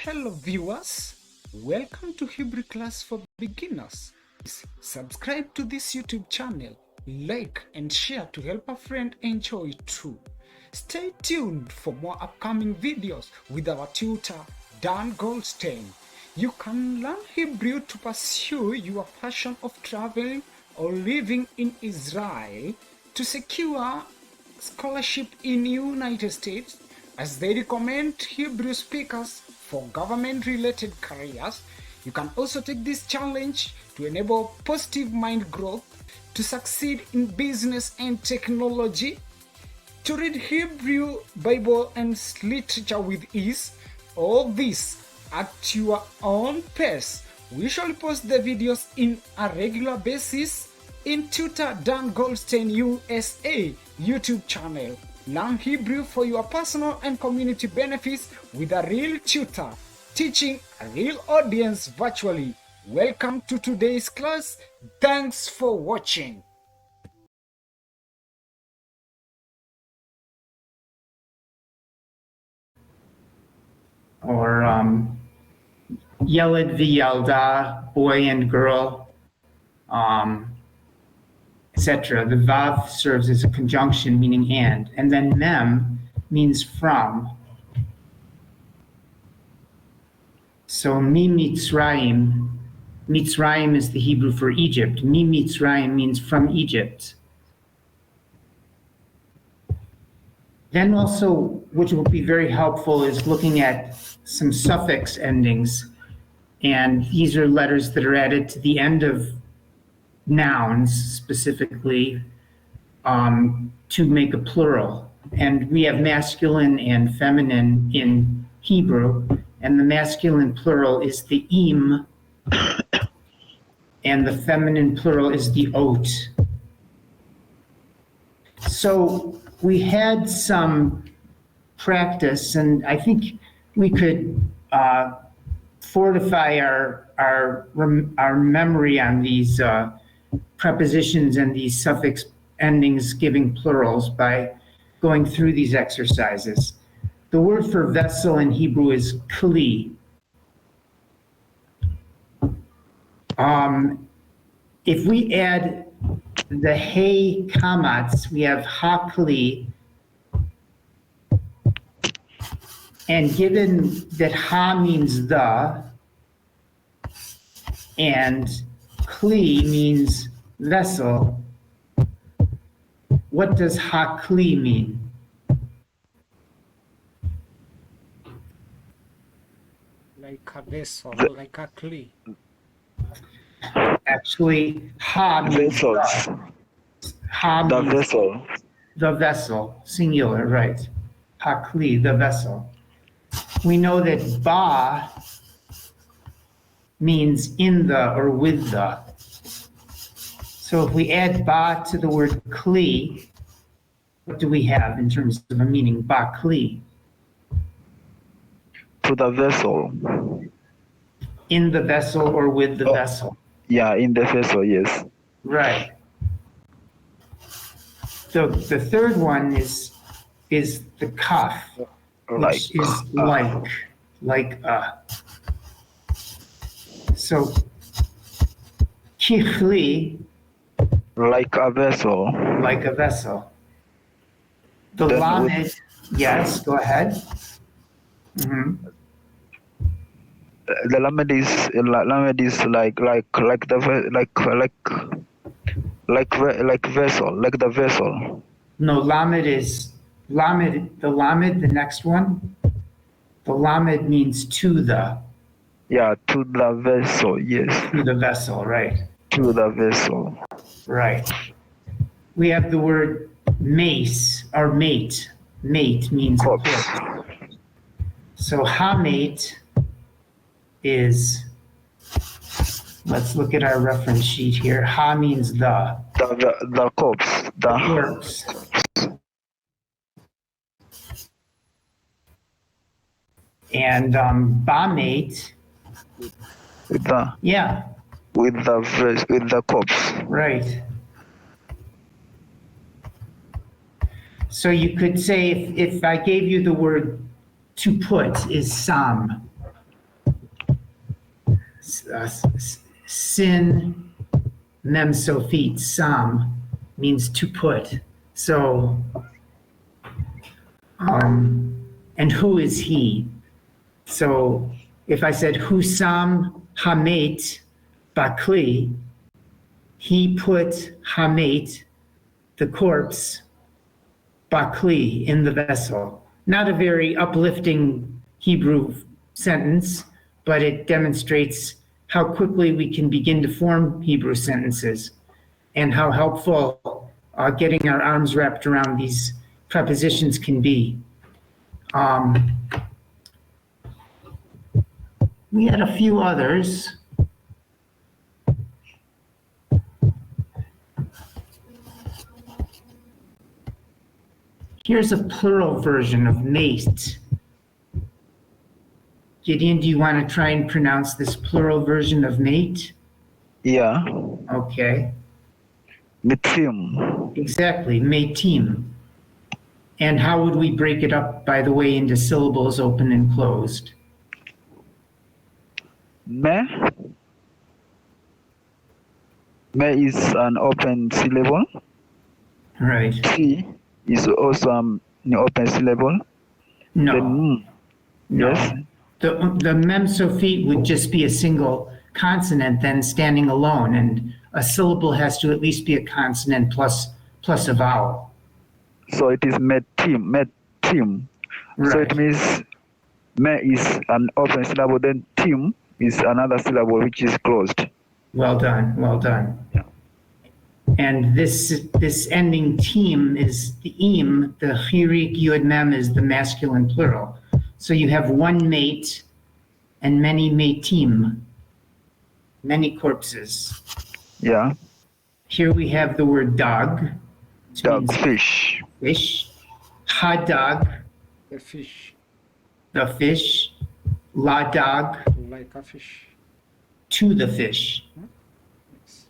Hello viewers, welcome to Hebrew class for beginners. Please subscribe to this YouTube channel, like and share to help a friend enjoy too. Stay tuned for more upcoming videos with our tutor Dan Goldstein. You can learn Hebrew to pursue your passion of traveling or living in Israel, to secure scholarship in United States, as they recommend Hebrew speakers for government-related careers. You can also take this challenge to enable positive mind growth, to succeed in business and technology, to read Hebrew, Bible, and literature with ease. All this at your own pace. We usually post the videos in a regular basis in Tutor Dan Goldstein-USA YouTube channel. Learn Hebrew for your personal and community benefits with a real tutor, teaching a real audience virtually. Welcome to today's class. Thanks for watching. Or Yeled v'yalda, boy and girl, etc. The vav serves as a conjunction meaning and then mem means from. So mi Mitzrayim, Mitzrayim is the Hebrew for Egypt. Mi Mitzrayim means from Egypt. Then also, which will be very helpful, is looking at some suffix endings. And these are letters that are added to the end of nouns specifically to make a plural. And we have masculine and feminine in Hebrew, and the masculine plural is the im, and the feminine plural is the ot. So we had some practice, and I think we could fortify our memory on these prepositions and these suffix endings giving plurals by going through these exercises. The word for vessel in Hebrew is kli. If we add the hey kamats, we have ha-kli. And given that ha means the, and kli means vessel, what does ha-kli mean? Like a vessel, like a kli. Actually, ha means Vessels. ha The means vessel. the vessel, singular, right? Ha-kli, the vessel. We know that ba means in the or with the. So if we add ba to the word kli, what do we have in terms of a meaning? Ba kli. To the vessel. In the vessel or with the Oh. vessel. Yeah, in the vessel, yes. Right. So the third one is the kaf, which is like a. So kichli, like a vessel. like a vessel. The Then lamed, yes, go ahead. Mhm. The lamed is like vessel, like the vessel. No, lamed is the next one. The lamed means to the Yeah, to the vessel, yes. vessel, right? To the vessel. Right. We have the word mace or mate. Mate means a Corpse. corpse. So hamate is, let's look at our reference sheet here. Ha means the The corpse. The corpse. And bamate, with the yeah, with the corpse. right. So you could say if I gave you the word to put is sam. Sin, mem, sophit, sam means to put. So, and who is he? So if I said Husam Hamet Bakli, he put Hamet, the corpse, Bakli, in the vessel. Not a very uplifting Hebrew sentence, but it demonstrates how quickly we can begin to form Hebrew sentences and how helpful getting our arms wrapped around these prepositions can be. We had a few others. Here's a plural version of mate. Gideon, do you want to try and pronounce this plural version of mate? Yeah. Okay, Mitim. exactly, mateim. And how would we break it up, by the way, into syllables open and closed? Me. Me is an open syllable. Right. T is also an open syllable. No, Then no. yes. The mem sophit would just be a single consonant then standing alone, and a syllable has to at least be a consonant plus a vowel. So it is metim. Metim. So Right. it means me is an open syllable. Then tim is another syllable which is closed. Well done, well done. Yeah. And this ending team is the im, the chirik yud mem is the masculine plural. So you have one mate and many mateim, many corpses. Yeah. Here we have the word dog, which Dog, means fish. fish. Hadog, A fish, the fish. La dog, like a fish. to the fish. Yes.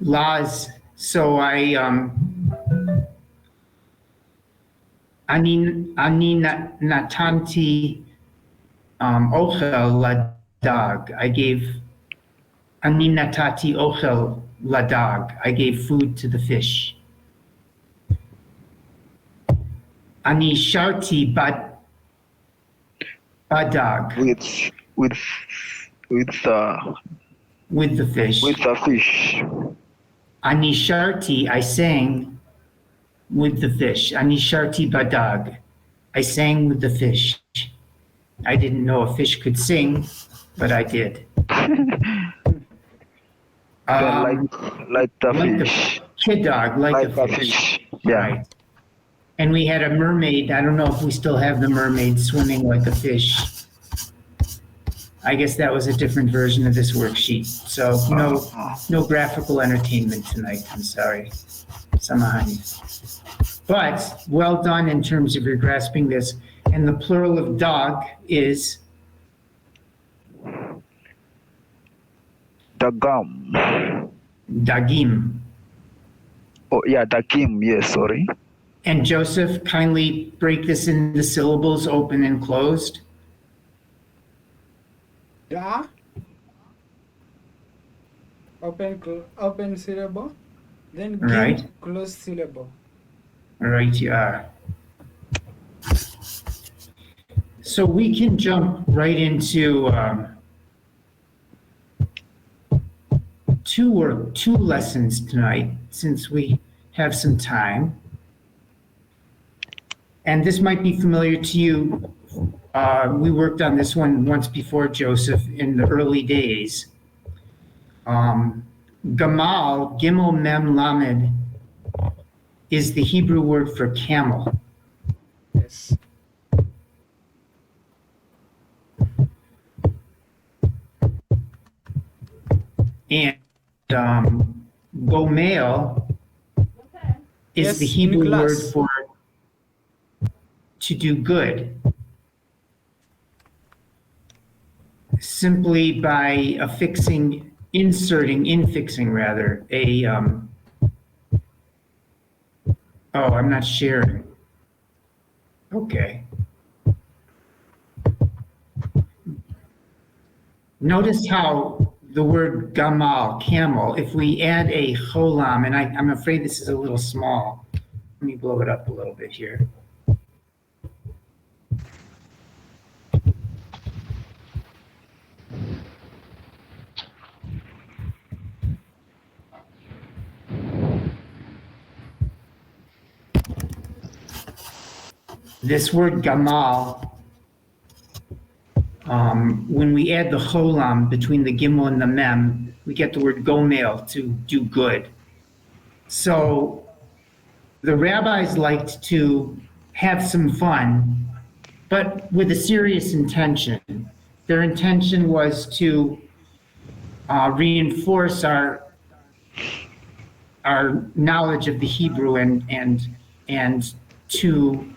Laws. So ani natanti ochel la dog. I gave ani natati ochel la dog. I gave food to the fish. Ani sharti badog With with the fish. the fish. Ani sharti, I sang with the fish. Ani sharti badog. I sang with the fish. I didn't know a fish could sing, but I did. Then like the Like fish. kid dog, like a fish. Yeah. Right. And we had a mermaid. I don't know if we still have the mermaid swimming like a fish. I guess that was a different version of this worksheet. So no graphical entertainment tonight. I'm sorry. Samahani. But well done in terms of your grasping this. And the plural of dog is Dagam. dagim. Oh yeah, dagim. Yes, sorry. And Joseph, kindly break this into syllables, open and closed. Da. Open syllable. Then gim, Right. closed syllable. Right, you are. So we can jump right into two lessons tonight, since we have some time. And this might be familiar to you. We worked on this one once before, Joseph, in the early days. Gamal, Gimel Mem Lamed, is the Hebrew word for camel. Yes. And Gomel is Yes, the in Hebrew word class. for to do good. Simply by infixing rather, a, oh, I'm not sharing. Okay. Notice how the word gamal, camel, if we add a cholam, and I'm afraid this is a little small. Let me blow it up a little bit here. This word gamal, when we add the cholam between the gimel and the mem, we get the word gomel, to do good. So the rabbis liked to have some fun, but with a serious intention. Their intention was to reinforce our knowledge of the Hebrew and to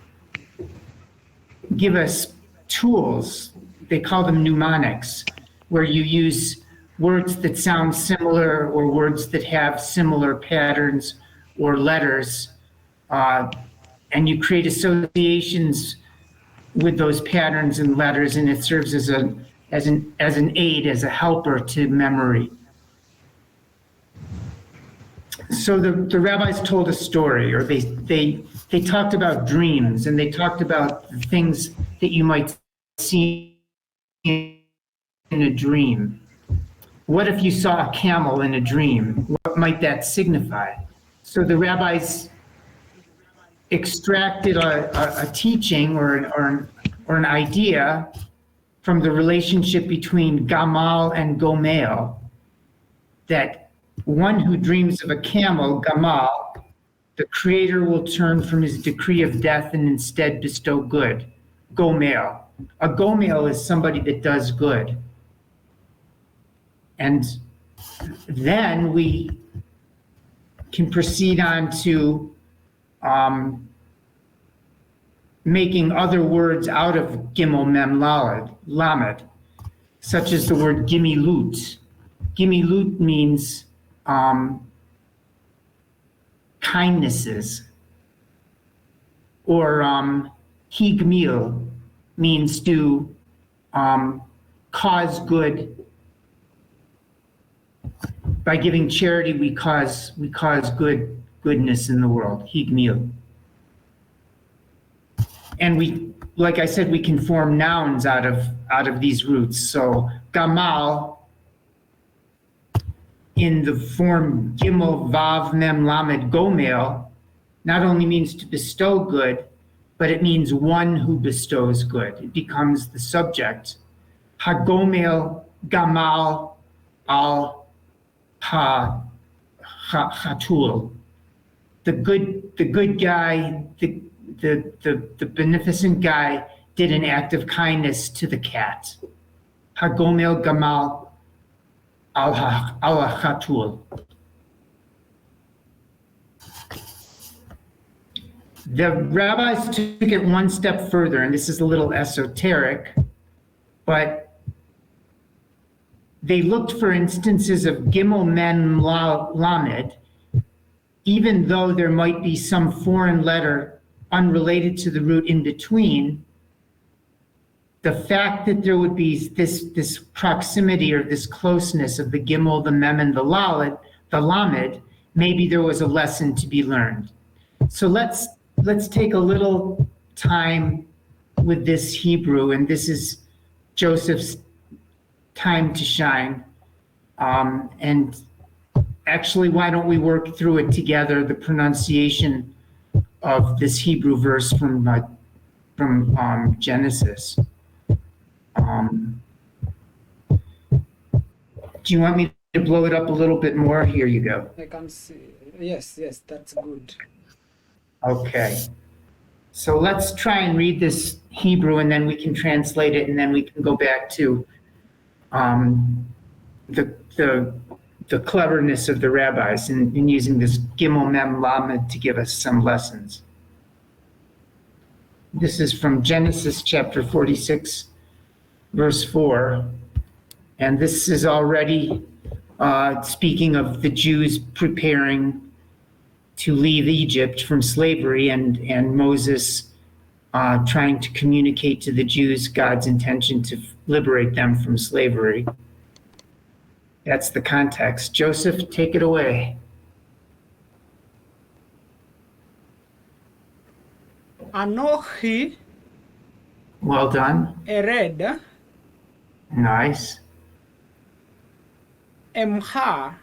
give us tools. They call them mnemonics, where you use words that sound similar or words that have similar patterns or letters, and you create associations with those patterns and letters, and it serves as an aid, as a helper to memory. So the rabbis told a story, or they talked about dreams, and they talked about the things that you might see in a dream. What if you saw a camel in a dream? What might that signify? So the rabbis extracted a teaching or an idea from the relationship between gamal and gomel, that one who dreams of a camel, gamal, the creator will turn from his decree of death and instead bestow good, gomel. A gomel is somebody that does good. And then we can proceed on to making other words out of gimel mem lamed, such as the word gimilut. Gimilut means kindnesses, or higmil means to cause good. By giving charity, we cause goodness in the world. Higmil. And we, like I said, we can form nouns out of these roots. So gamal, in the form gimel vav mem lamed gomel, not only means to bestow good, but it means one who bestows good. It becomes the subject. Hagomel gamal al chatul. The good guy, the beneficent guy did an act of kindness to the cat. Hagomel gamal al chatul. The rabbis took it one step further, and this is a little esoteric, but they looked for instances of gimel mem lamed, even though there might be some foreign letter unrelated to the root in between. The fact that there would be this proximity or this closeness of the gimel, the mem, and the lamed, maybe there was a lesson to be learned. So let's take a little time with this Hebrew, and this is Joseph's time to shine. And actually, why don't we work through it together, the pronunciation of this Hebrew verse from Genesis. Do you want me to blow it up a little bit more? Here you go. I can see. Yes, that's good. Okay. So let's try and read this Hebrew, and then we can translate it, and then we can go back to the cleverness of the rabbis in using this gimel mem lamed to give us some lessons. This is from Genesis chapter 46, verse 4. And this is already speaking of the Jews preparing to leave Egypt from slavery, and Moses trying to communicate to the Jews God's intention to liberate them from slavery. That's the context. Joseph, take it away. Anochi Well done. ered Nice. emcha.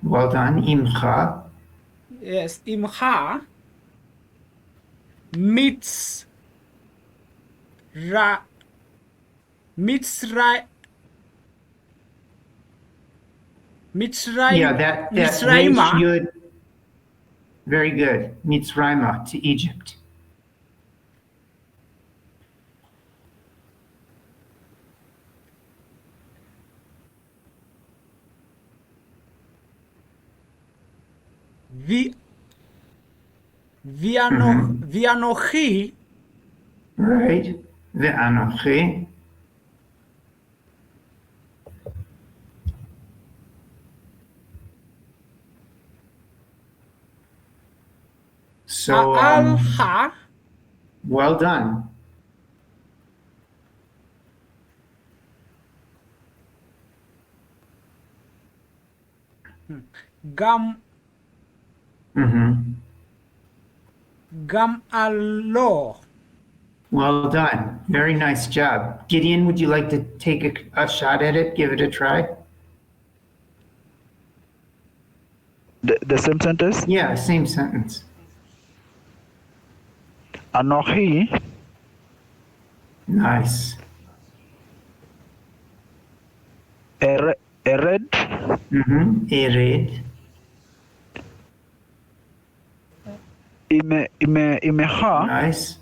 Well done. Imcha. Yes, imcha. Mitz ra Mitzray Mitzrayim Yeah, that resh Mitzrayima yud. Very good. Mitzrayma to Egypt. Vianochi Right. Ve'anochi. So, Alha well done. Gam Mm-hmm. Gam Alo. Well done. Very nice job. Gideon, would you like to take a shot at it? Give it a try? The same sentence. Yeah, same sentence. Anochi Nice. ered Mm-hmm. Ered. imecha Nice.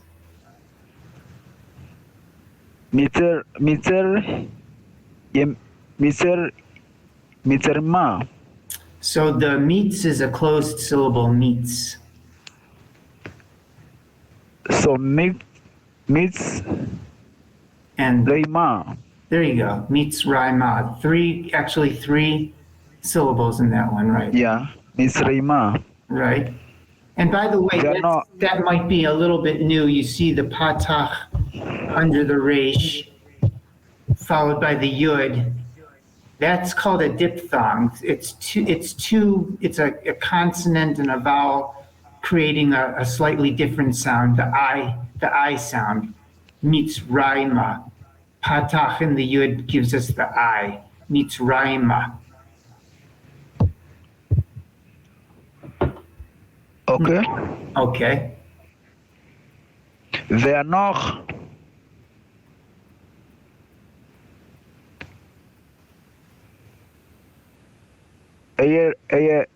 mitzerma. So the meets is a closed syllable, meets. So meets And reima. there you go. Meets Raima. Actually three syllables in that one, right? Yeah, mitzreima. Right. And by the way, They're not- that might be a little bit new. You see the patach under the resh, followed by the yud. That's called a diphthong. It's a consonant and a vowel creating a slightly different sound, the I sound. Meets raima. Patach in the yud gives us the I. Meets raima. Okay. Okay. Ve'anoch Eye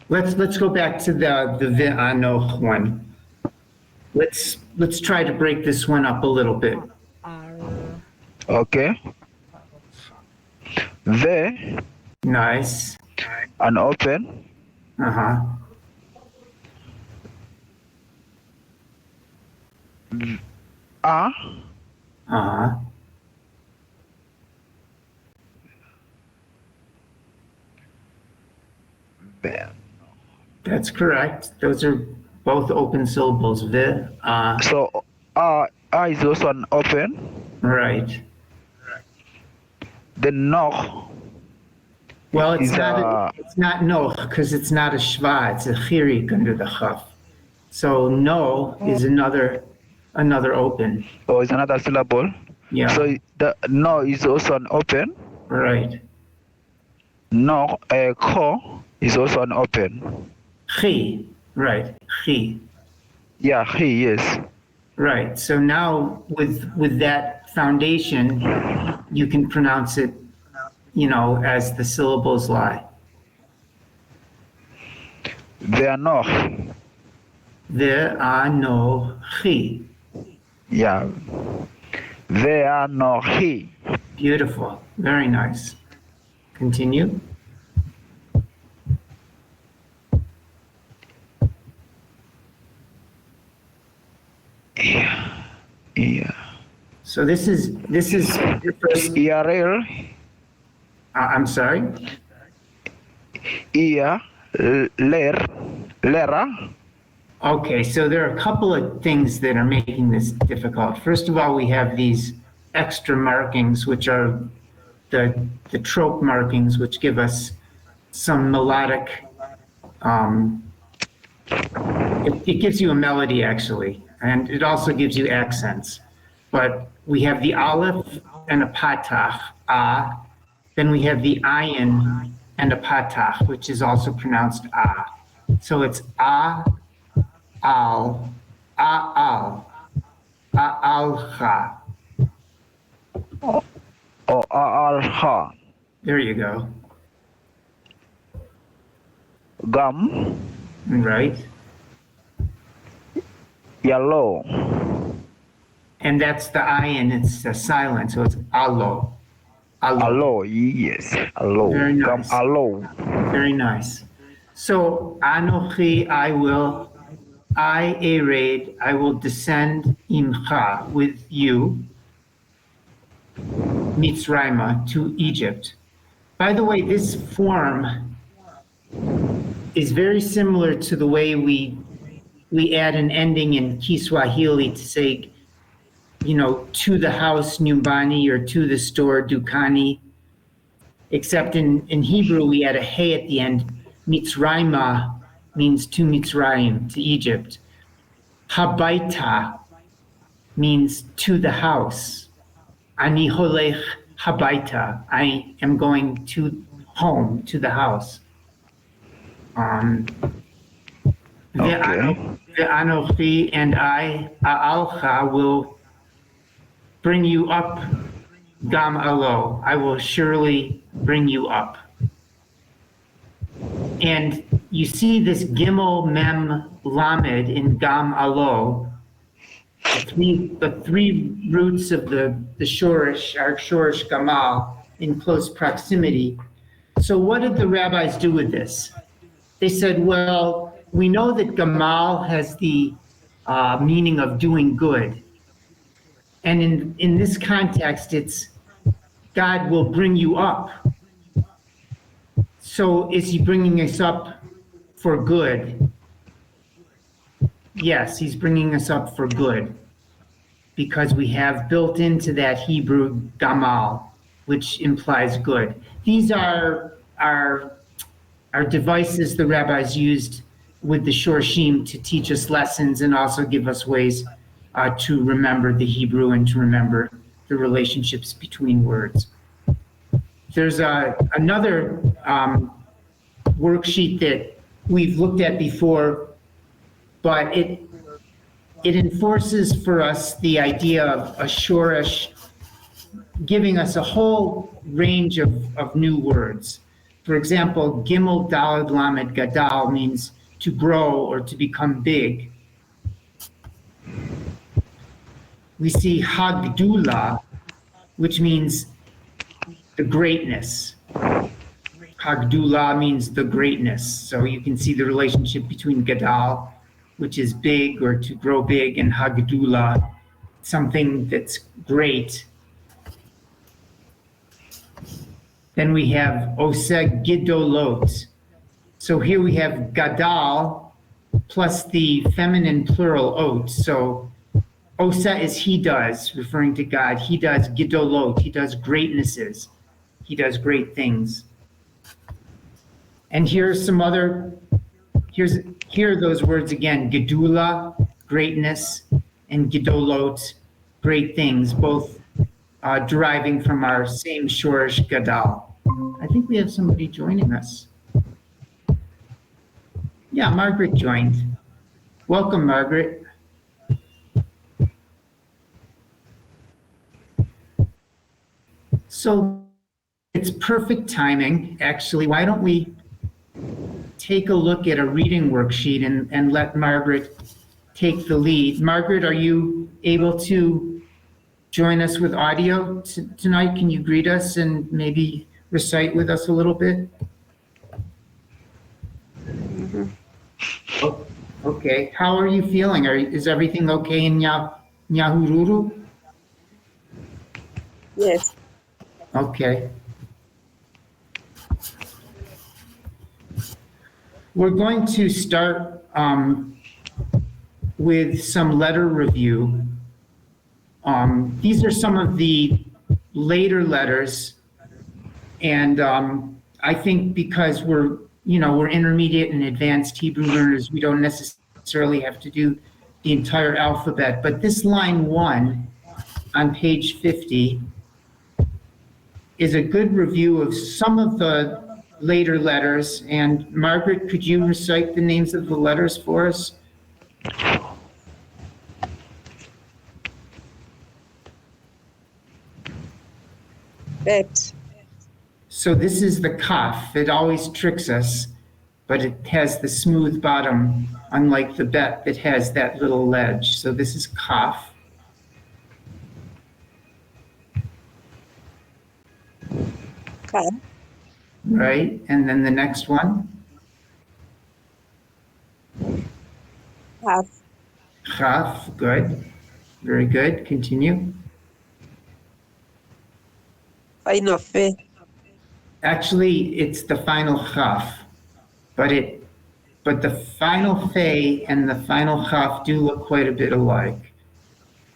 Let's go back to the ve'anoch one. Let's try to break this one up a little bit. okay. Ve Nice. and open. Uh-huh. A Uh-huh. ve. That's correct. Those are both open syllables. So A is also an open. Right. Then noch Well, it's is not no because it's not a shva. It's a chirik under the chaf. So no is another open. is another syllable. Yeah. So the no is also an open. Right. No, ko is also an open. Chi. Right. Chi. Yeah, he yes. Right. So now with that foundation, you can pronounce it, as the syllables lie. Ve'anoch. Ve'anochi. Yeah. Ve'anochi. Beautiful. Very nice. Continue. Yeah. So this is the first. ERL. I'm sorry. Lera. Okay, so there are a couple of things that are making this difficult. First of all, we have these extra markings, which are the trope markings, which give us some melodic, it gives you a melody actually, and it also gives you accents. But we have the aleph and a patach, then we have the ayin and a patach, which is also pronounced a. So it's al, alcha. Or alha. There you go. Gum. Right. Yellow. And that's the ayin, it's the silent, so it's alo. Alo. Yes. Alo. Very Gum nice. alo. Very nice. So, Anochi, I will, I, Ared, I will descend imcha, with you, Mitzrayma, to Egypt. By the way, this form is very similar to the way we add an ending in Kiswahili to say, you know, to the house, Nyumbani, or to the store, Dukani. Except in Hebrew, we add a hey at the end. Mitzrayma means to Mitzrayim, to Egypt. Habaita means to the house. Ani holech habaita. I am going to home, to the house. The Anochi and I, A'alcha, will bring you up, Gam alo. I will surely bring you up. And you see this Gimel Mem Lamed in Gam alo. The three roots of the Shorish are Shorish Gamal in close proximity. So what did the rabbis do with this? They said, well, we know that Gamal has the meaning of doing good. And in this context, it's God will bring you up. So is he bringing us up for good? Yes, he's bringing us up for good, because we have built into that Hebrew gamal, which implies good. These are devices the rabbis used with the shorshim to teach us lessons and also give us ways to remember the Hebrew and to remember the relationships between words. There's another worksheet that we've looked at before, but it enforces for us the idea of a shoresh giving us a whole range of new words. For example, Gimel Daled Lamed Gadal means to grow or to become big. We see Hagdula, which means the greatness. Hagdula means the greatness. So you can see the relationship between Gadal, which is big or to grow big, and Hagdula, something that's great. Then we have Oseg Gidolot. So here we have Gadal plus the feminine plural ot. So Osa is he does, referring to God. He does Gidolot, he does greatnesses. He does great things. And here's some other, here are those words again, Gedula, greatness, and Gidolot, great things, both deriving from our same Shorish Gadal. I think we have somebody joining us. Yeah, Margaret joined. Welcome, Margaret. So it's perfect timing, actually. Why don't we take a look at a reading worksheet and let Margaret take the lead. Margaret, are you able to join us with audio tonight? Can you greet us and maybe recite with us a little bit? Mm-hmm. Oh, okay. How are you feeling? Is everything okay in Nyahururu? Yes. Okay. We're going to start with some letter review. These are some of the later letters And I think because we're intermediate and advanced Hebrew learners, we don't necessarily have to do the entire alphabet. But this line 1 on page 50 is a good review of some of the later letters. And Margaret, could you recite the names of the letters for us? Bet. So this is the kaf. It always tricks us, but it has the smooth bottom, unlike the bet that has that little ledge. So this is kaf, Kaf. right? And then the next one, Kaf. chaf, good. Very good. Continue. Final Fe. Actually, it's the final chaf, but the final fe and the final chaf do look quite a bit alike.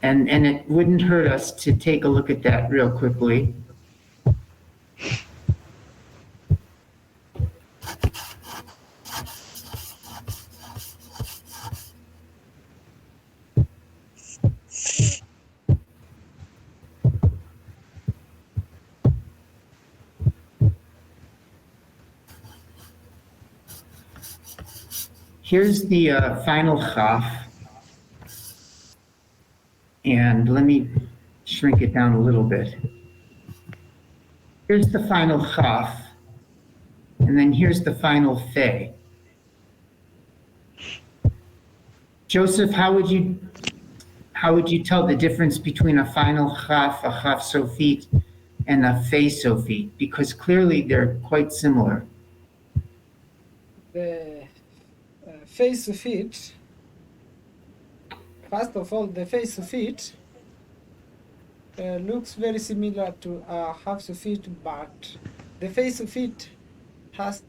And it wouldn't hurt us to take a look at that real quickly. Here's the final chaf. And let me shrink it down a little bit. Here's the final chaf. And then here's the final fe. Joseph, how would you tell the difference between a final chaf, a chaf sofit, and a fe sofit? Because clearly they're quite similar. The face of it, first of all, the face of it looks very similar to a half of it, but the face of it has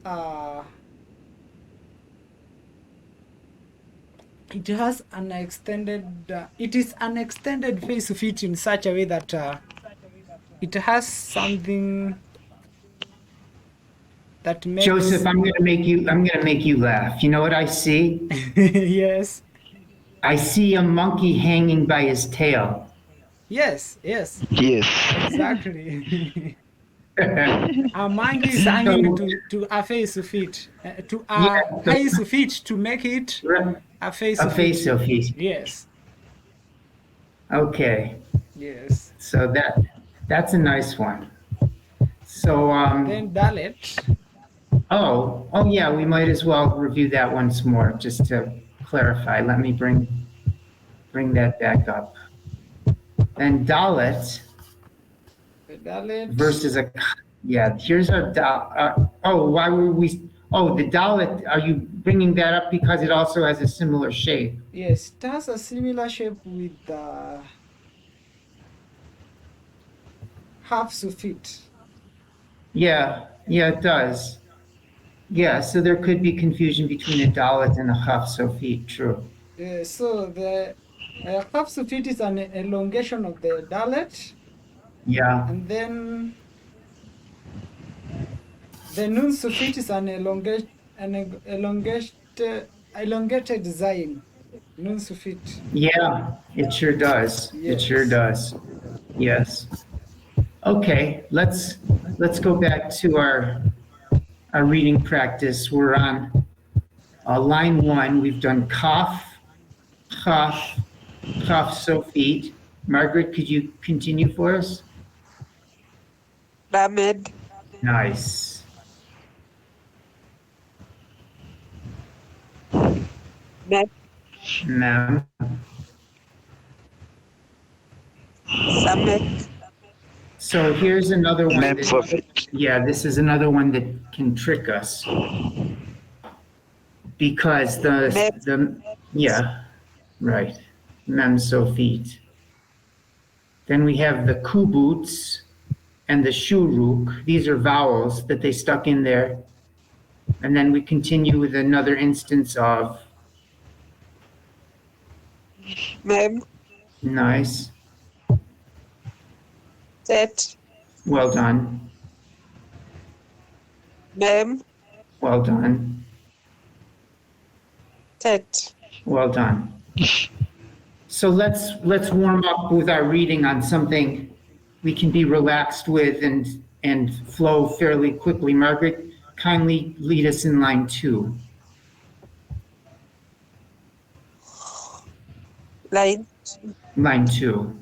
it has an extended it is an extended face of it in such a way that it has something that makes Joseph, I'm gonna make you laugh. You know what I see? yes, I see a monkey hanging by his tail. yes, Yes. exactly. A monkey is hanging to a face of it, to a face of it to make it a face A of face it. sofit. Yes, Okay. yes. So that's a nice one. So Then Dalet. oh yeah, we might as well review that once more just to clarify. Let me bring that back up. Then Dalet Dalet. versus a here's our why were we the Dalet, are you bringing that up because it also has a similar shape? Yes, it has a similar shape with the halves of it. Yeah, it does. Yeah, so there could be confusion between a Dalet and a Chaf Sofit, true. So the halves of it is an elongation of the Dalet, Yeah, and then the Nun Sufit is an elongated Zayin. Nun Sufit. yeah, it sure does. It sure Yes. does. Yes. Okay, let's go back to our reading practice. We're on line 1. We've done Kaf, Chaf, Chaf Sofit. Margaret, could you continue for us? Lamed. Nice. Met. Mem. Samet. So here's another one. Mem sofit. Yeah, this is another one that can trick us. Because right. Mem Sofit. Then we have the kubuts and the shuruk. These are vowels that they stuck in there. And then we continue with another instance of Mem. nice. Tet. Well done. Ma'am. Well done. Tet. Well done. So let's warm up with our reading on something we can be relaxed with and flow fairly quickly. Margaret, kindly lead us in line 2. Line. Line 2.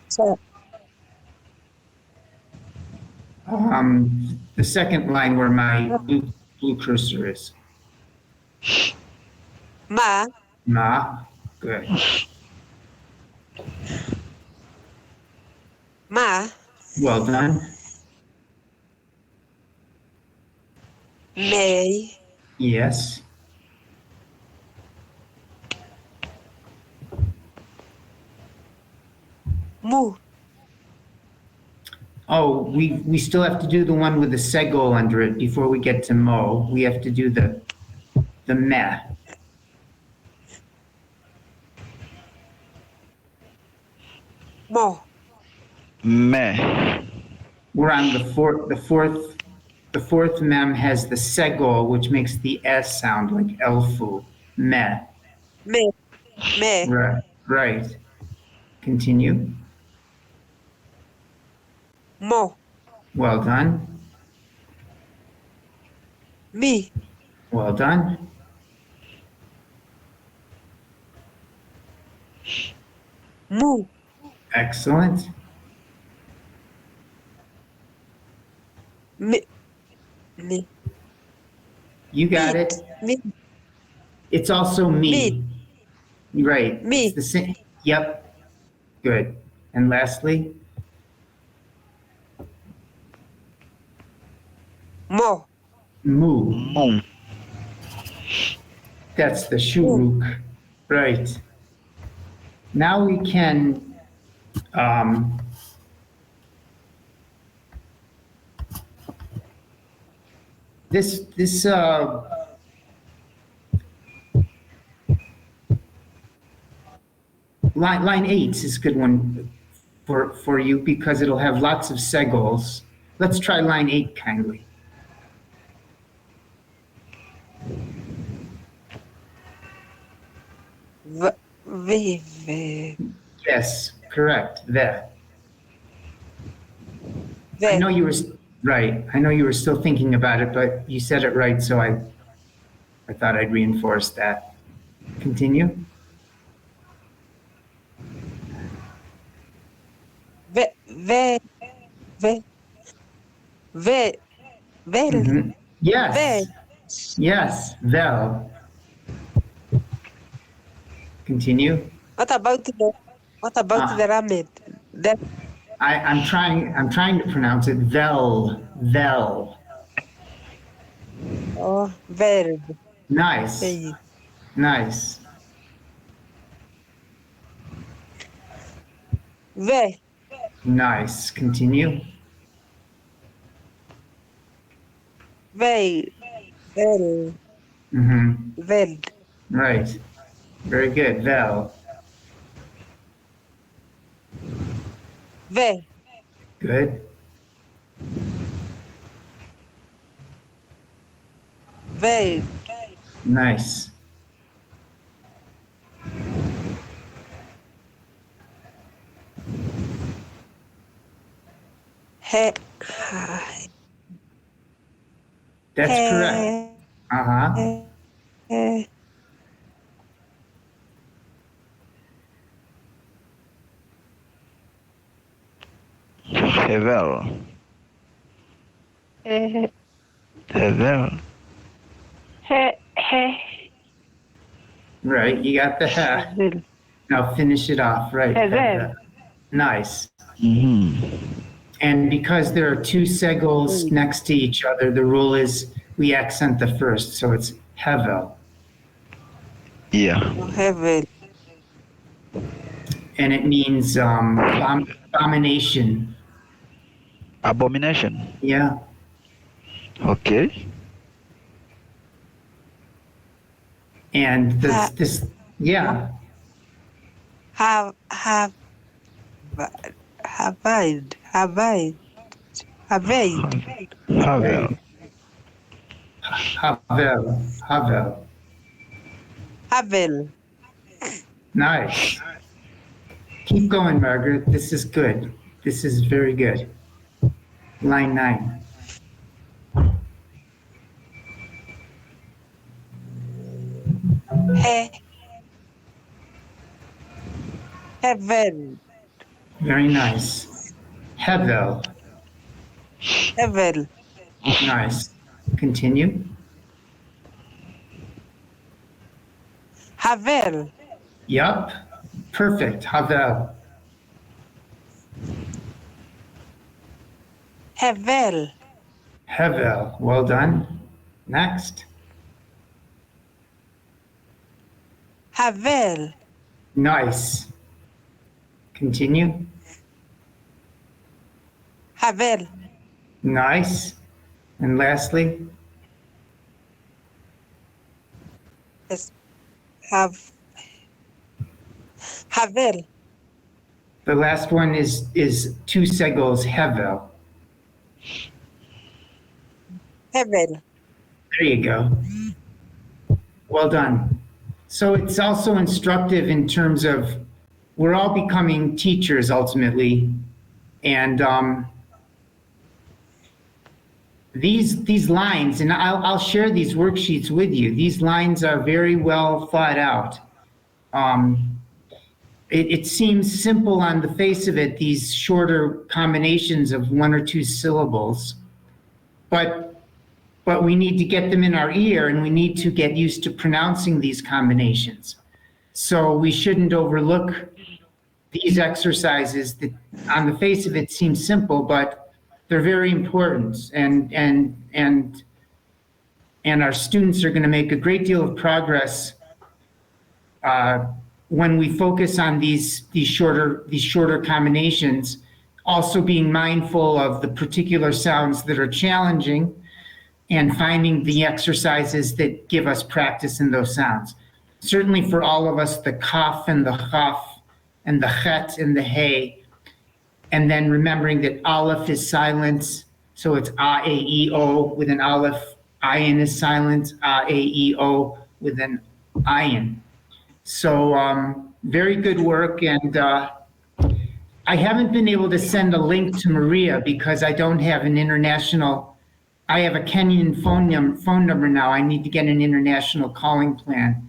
Tet. The second line where my blue cursor is. Ma. Ma. Good. Ma. Well done. May. Yes. Mu. Oh, we still have to do the one with the segol under it before we get to mo. We have to do the meh. Mo. Me. We're on the fourth mem has the segol, which makes the S sound like elfu. Meh. Me. Me. Right. Right. Continue. Mo. Well done. Me. Well done. Mu. Excellent. Me. Me. You got Meat. it. Meat. It's also me. Right. Me. It's the same. Yep. Good. And lastly, Mo. moo. Mo. That's the shuruk. Right. Now we can this line 8 is a good one for you because it'll have lots of segols. Let's try line 8 kindly. Ve. Yes, correct. There. I Ve. know you were right. I know you were still thinking about it, but you said it right, so I thought I'd reinforce that. Continue. Ve. Ve. Ve. Ve. Vel. Mhm. Yes. Ve. Yes. Vel. Continue. What about the ramen? That. I'm trying to pronounce it. Vel. Vel. Oh, verb. Nice. Say. Nice. Ve. Nice. Continue. Ve. Vel. Mm-hmm. Vel. Right. Very good. Vel. Ve. Good. Ve. Nice. He. That's correct. He. Uh-huh. He. Hevel. He. Hevel. He. Right. You got the ha. Now finish it off. Right. Hevel. Nice. Mm-hmm. And because there are two segols next to each other, the rule is we accent the first, so it's hevel. Yeah. Hevel. And it means abomination. Abomination. Yeah. Okay. And this yeah. Have, Havide, Havide, Havide, Havel. Havel. Havel, Nice. Keep going, Margaret. This is good. This is very good. Line 9. He, Heaven, Very nice. Hevel. Hevel, Nice. Continue. Havel, Yup. Perfect. Havel. Hevel, Hevel. Well done. Next. Havel, Nice. Continue. Havel, Nice. And lastly, yes, Havel, the last one is two segos, Hevel. Hevel, There you go. Well done. So it's also instructive in terms of we're all becoming teachers ultimately, and these lines, and I'll share these worksheets with you. These lines are very well thought out. It seems simple on the face of it, these shorter combinations of one or two syllables, but we need to get them in our ear and we need to get used to pronouncing these combinations. So we shouldn't overlook these exercises that on the face of it seem simple, but they're very important, and our students are going to make a great deal of progress when we focus on these shorter combinations, also being mindful of the particular sounds that are challenging and finding the exercises that give us practice in those sounds. Certainly for all of us, the kaf and the chaf and the chet and the hey, and then remembering that aleph is silent, so it's a, e, o with an aleph, ayin is silent, a, e, o with an ayin. So very good work, and I haven't been able to send a link to Maria because I don't have an international, I have a Kenyan phone number now. I need to get an international calling plan.